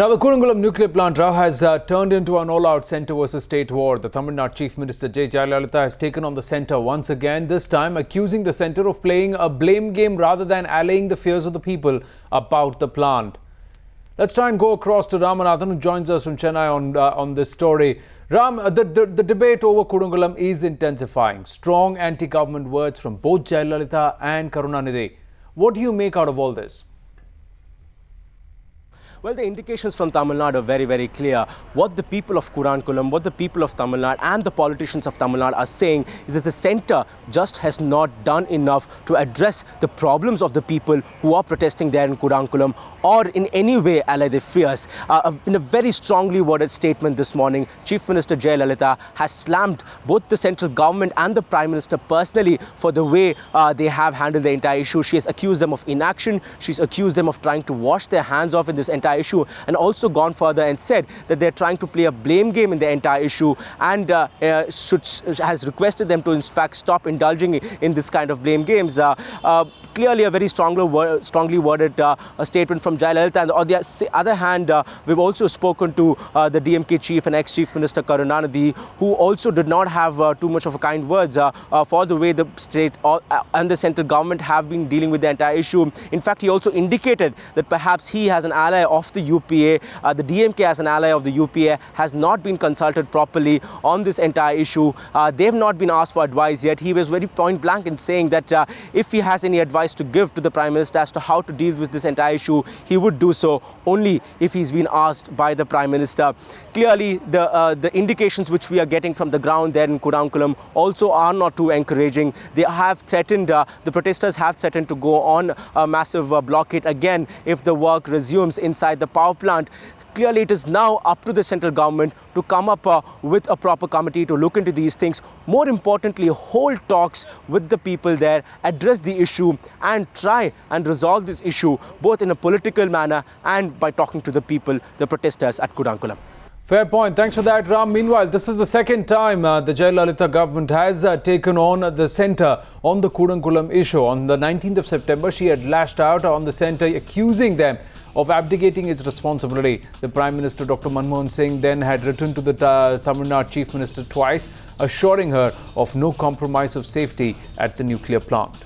Now, the Kudankulam nuclear plant has turned into an all-out centre versus state war. The Tamil Nadu Chief Minister Jaya has taken on the centre once again, this time accusing the centre of playing a blame game rather than allaying the fears of the people about the plant. Let's try and go across to Ramanathan, who joins us from Chennai on this story. Ram, the debate over Kudankulam is intensifying. Strong anti-government words from both Jaya and Karunanidhi. What do you make out of all this? Well, the indications from Tamil Nadu are very, very clear. What the people of Kudankulam, what the people of Tamil Nadu and the politicians of Tamil Nadu are saying is that the centre just has not done enough to address the problems of the people who are protesting there in Kudankulam or in any way allay their fears. In a very strongly worded statement this morning, Chief Minister Jaya has slammed both the central government and the Prime Minister personally for the way they have handled the entire issue. She has accused them of inaction. She's accused them of trying to wash their hands off in this entire issue, and also gone further and said that they're trying to play a blame game in the entire issue, and has requested them to in fact stop indulging in this kind of blame games. Clearly a very strongly worded statement from Jaya. And on the other hand, we've also spoken to the DMK chief and ex-chief minister Karunanidhi, who also did not have too much of a kind words for the way the state and the central government have been dealing with the entire issue. In fact, he also indicated that perhaps he has an ally of the UPA, the DMK as an ally of the UPA has not been consulted properly on this entire issue. They have not been asked for advice yet. He was very point blank in saying that if he has any advice to give to the Prime Minister as to how to deal with this entire issue, he would do so only if he's been asked by the Prime Minister. Clearly, the indications which we are getting from the ground there in Kudankulam also are not too encouraging. They have threatened, the protesters have threatened to go on a massive blockade again if the work resumes inside the power plant. Clearly, it is now up to the central government to come up with a proper committee to look into these things. More importantly, hold talks with the people there, address the issue and try and resolve this issue both in a political manner and by talking to the people, the protesters at Kudankulam. Fair point. Thanks for that, Ram. Meanwhile, this is the second time the Jaya government has taken on the centre on the Kudankulam issue. On the 19th of September, she had lashed out on the centre, accusing them of abdicating its responsibility. The Prime Minister, Dr. Manmohan Singh, then had written to the Tamil Nadu Chief Minister twice, assuring her of no compromise of safety at the nuclear plant.